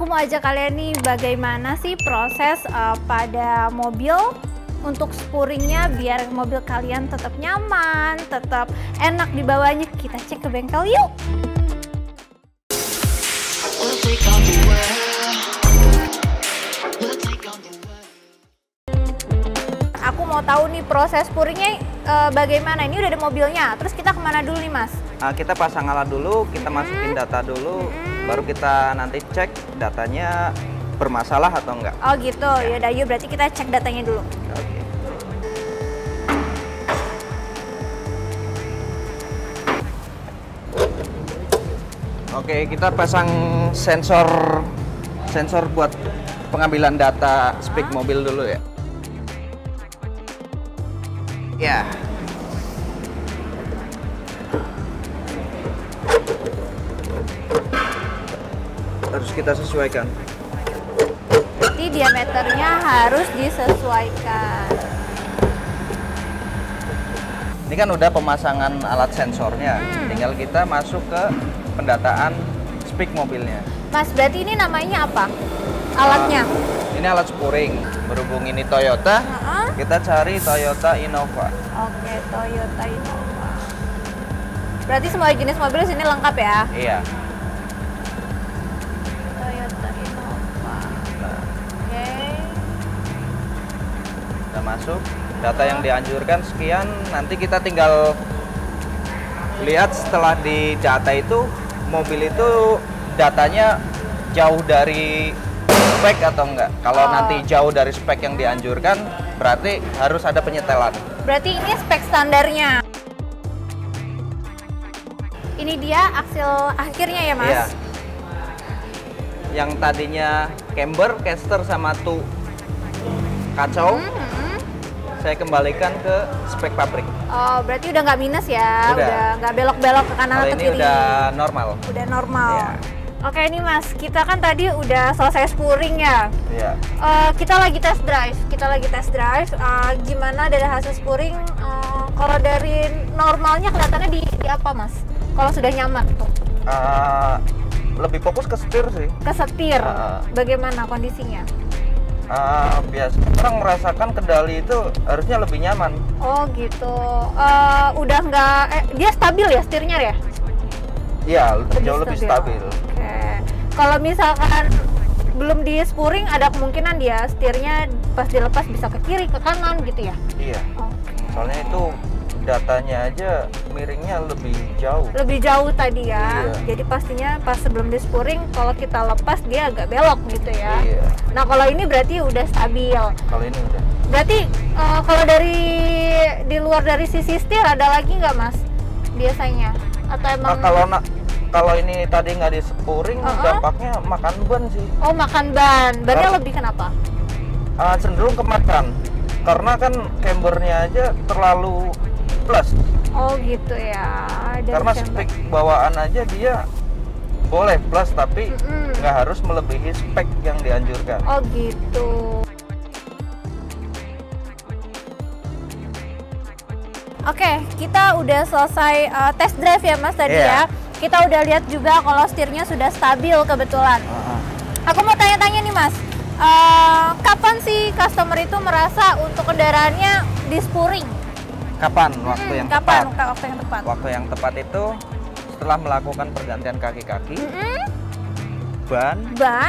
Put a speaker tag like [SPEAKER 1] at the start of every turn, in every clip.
[SPEAKER 1] Aku mau ajak kalian nih bagaimana sih proses pada mobil untuk spuringnya biar mobil kalian tetap nyaman, tetap enak dibawanya. Kita cek ke bengkel yuk. Aku mau tahu nih proses spuringnya bagaimana. Ini udah ada mobilnya, terus kita kemana dulu nih Mas?
[SPEAKER 2] Kita pasang alat dulu, kita masukin data dulu, baru kita nanti cek datanya bermasalah atau enggak.
[SPEAKER 1] Oh gitu, yaudah yuk berarti kita cek datanya dulu.
[SPEAKER 2] Oke. Oke, kita pasang sensor buat pengambilan data spek mobil dulu ya. Ya. Harus kita sesuaikan.
[SPEAKER 1] Berarti diameternya harus disesuaikan.
[SPEAKER 2] Ini kan udah pemasangan alat sensornya, tinggal kita masuk ke pendataan spek mobilnya.
[SPEAKER 1] Mas, berarti ini namanya apa? Alatnya?
[SPEAKER 2] Ini alat spuring. Berhubung ini Toyota, kita cari Toyota Innova.
[SPEAKER 1] Oke, Toyota Innova. Berarti semua jenis mobil di sini lengkap ya?
[SPEAKER 2] Iya.
[SPEAKER 1] Toyota Innova. Oke.
[SPEAKER 2] Kita masuk. Data yang dianjurkan sekian. Nanti kita tinggal lihat setelah di data itu mobil itu datanya jauh dari spek atau enggak. Kalau nanti jauh dari spek yang dianjurkan, berarti harus ada penyetelan.
[SPEAKER 1] Berarti ini spek standarnya. Ini dia aksil akhirnya ya Mas?
[SPEAKER 2] Iya. Yang tadinya camber, caster sama tuh kacau, saya kembalikan ke spek pabrik.
[SPEAKER 1] Oh, berarti udah nggak minus ya? Udah nggak belok-belok ke kanan atau
[SPEAKER 2] ini
[SPEAKER 1] kiri?
[SPEAKER 2] Udah normal.
[SPEAKER 1] Udah normal.
[SPEAKER 2] Iya.
[SPEAKER 1] Oke nih Mas, kita kan tadi udah selesai spuring ya.
[SPEAKER 2] Iya.
[SPEAKER 1] Kita lagi test drive. Gimana dari hasil spuring? Kalau dari normalnya kelihatannya di apa Mas? Kalau sudah nyaman tuh?
[SPEAKER 2] Lebih fokus ke setir sih.
[SPEAKER 1] Ke setir. Bagaimana kondisinya?
[SPEAKER 2] Biasa orang merasakan kendali itu harusnya lebih nyaman.
[SPEAKER 1] Oh gitu. Udah nggak? Dia stabil ya setirnya ya?
[SPEAKER 2] Iya, jauh lebih stabil.
[SPEAKER 1] Oke. Kalau misalkan belum di spuring, ada kemungkinan dia setirnya pas dilepas bisa ke kiri, ke kanan gitu ya?
[SPEAKER 2] Iya.
[SPEAKER 1] Oke.
[SPEAKER 2] Soalnya itu datanya aja miringnya lebih jauh.
[SPEAKER 1] Lebih jauh tadi ya.
[SPEAKER 2] Iya.
[SPEAKER 1] Jadi pastinya pas sebelum di spuring, kalau kita lepas dia agak belok gitu ya.
[SPEAKER 2] Iya.
[SPEAKER 1] Nah kalau ini berarti udah stabil.
[SPEAKER 2] Kalau ini udah.
[SPEAKER 1] Berarti kalau dari di luar dari sisi setir ada lagi nggak Mas biasanya? Atau emang?
[SPEAKER 2] Kalau ini tadi nggak di spuring, dampaknya makan ban sih.
[SPEAKER 1] Oh makan ban. Bannya lebih kenapa?
[SPEAKER 2] Cenderung kemakan. Karena kan cambernya aja terlalu plus.
[SPEAKER 1] Oh gitu ya.
[SPEAKER 2] Karena spek bawaan aja dia boleh plus, tapi nggak harus melebihi spek yang dianjurkan.
[SPEAKER 1] Oh gitu. Oke, kita udah selesai test drive ya Mas tadi ya. Kita udah lihat juga kalau setirnya sudah stabil kebetulan. Aku mau tanya-tanya nih Mas, kapan sih customer itu merasa untuk kendaraannya di spuring?
[SPEAKER 2] Kapan waktu yang tepat?
[SPEAKER 1] Waktu yang tepat?
[SPEAKER 2] Waktu yang tepat itu setelah melakukan pergantian kaki-kaki, ban,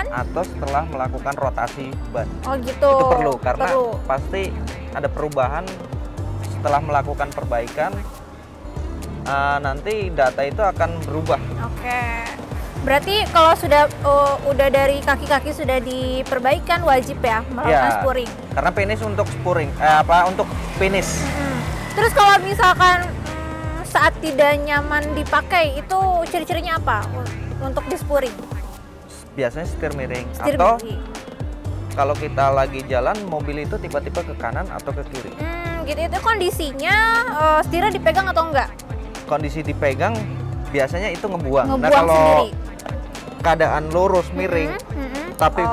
[SPEAKER 2] atau setelah melakukan rotasi ban.
[SPEAKER 1] Oh gitu.
[SPEAKER 2] Itu perlu, karena pasti ada perubahan setelah melakukan perbaikan. Nanti data itu akan berubah.
[SPEAKER 1] Oke. Berarti kalau sudah udah dari kaki-kaki sudah diperbaikan, wajib ya melakukan spuring.
[SPEAKER 2] Karena finish untuk spuring, untuk finish.
[SPEAKER 1] Terus kalau misalkan saat tidak nyaman dipakai, itu ciri-cirinya apa untuk di spuring?
[SPEAKER 2] Biasanya setir miring.
[SPEAKER 1] Setir
[SPEAKER 2] atau
[SPEAKER 1] miring.
[SPEAKER 2] Kalau kita lagi jalan, mobil itu tiba-tiba ke kanan atau ke kiri.
[SPEAKER 1] Gitu. Itu kondisinya setirnya dipegang atau enggak?
[SPEAKER 2] Kondisi dipegang biasanya itu ngebuang. Nah
[SPEAKER 1] Ngebuang
[SPEAKER 2] kalau
[SPEAKER 1] sendiri.
[SPEAKER 2] keadaan lurus miring, tapi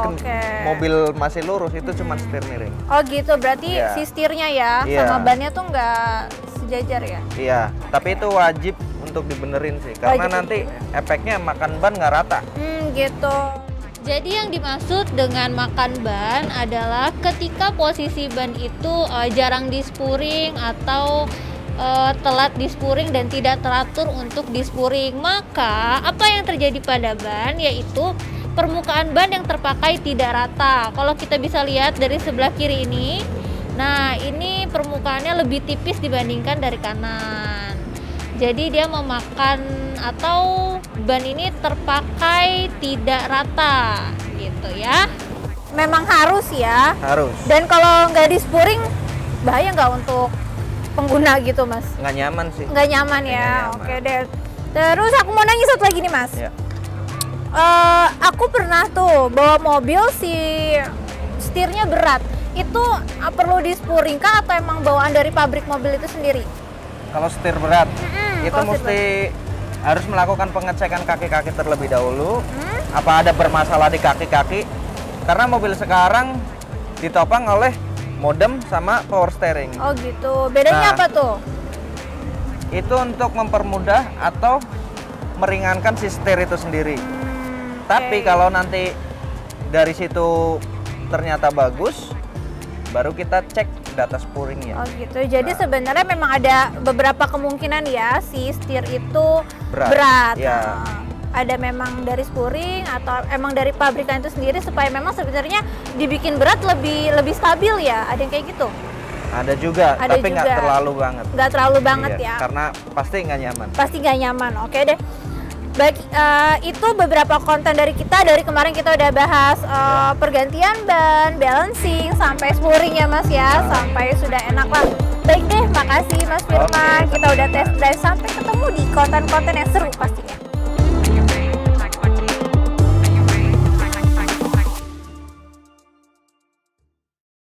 [SPEAKER 2] mobil masih lurus, itu cuma setir miring.
[SPEAKER 1] Oh gitu, berarti si setirnya ya sama bannya tuh nggak sejajar ya?
[SPEAKER 2] Iya, tapi itu wajib untuk dibenerin sih, karena nanti efeknya makan ban nggak rata.
[SPEAKER 1] Gitu. Jadi yang dimaksud dengan makan ban adalah ketika posisi ban itu jarang dispuring atau telat dispuring dan tidak teratur untuk dispuring. Maka apa yang terjadi pada ban yaitu permukaan ban yang terpakai tidak rata. Kalau kita bisa lihat dari sebelah kiri ini, nah ini permukaannya lebih tipis dibandingkan dari kanan. Jadi dia memakan atau ban ini terpakai tidak rata gitu ya. Memang harus ya.
[SPEAKER 2] Harus.
[SPEAKER 1] Dan kalau nggak dispuring bahaya nggak untuk pengguna gitu mas?
[SPEAKER 2] Nggak nyaman sih.
[SPEAKER 1] Nggak nyaman ya.
[SPEAKER 2] Nggak nyaman.
[SPEAKER 1] Oke deh. Terus aku mau nanya satu lagi nih mas.
[SPEAKER 2] Ya.
[SPEAKER 1] Aku pernah tuh bawa mobil si setirnya berat. Itu perlu dispuring kah atau emang bawaan dari pabrik mobil itu sendiri?
[SPEAKER 2] Kalau setir berat, itu
[SPEAKER 1] kalau
[SPEAKER 2] mesti harus melakukan pengecekan kaki-kaki terlebih dahulu. Apa ada bermasalah di kaki-kaki? Karena mobil sekarang ditopang oleh modem sama power steering.
[SPEAKER 1] Oh gitu. Bedanya apa tuh?
[SPEAKER 2] Itu untuk mempermudah atau meringankan si setir itu sendiri. Tapi kalau nanti dari situ ternyata bagus, baru kita cek data spuringnya.
[SPEAKER 1] Oh gitu. Jadi sebenarnya memang ada beberapa kemungkinan ya si setir itu berat.
[SPEAKER 2] Ya.
[SPEAKER 1] Ada memang dari spuring atau emang dari pabrikan itu sendiri supaya memang sebenarnya dibikin berat lebih stabil ya. Ada yang kayak gitu?
[SPEAKER 2] Ada juga,
[SPEAKER 1] Ada
[SPEAKER 2] tapi nggak
[SPEAKER 1] juga.
[SPEAKER 2] terlalu banget.
[SPEAKER 1] Nggak terlalu banget
[SPEAKER 2] Iya,
[SPEAKER 1] ya.
[SPEAKER 2] Karena pasti nggak nyaman.
[SPEAKER 1] Pasti nggak nyaman. Oke deh. Baik, itu beberapa konten dari kita. Dari kemarin kita udah bahas pergantian ban, balancing, sampai spuring ya mas ya, sampai sudah enak lah. Baik deh, makasih mas Firman. Kita udah test drive, sampai ketemu di konten-konten yang seru pastinya.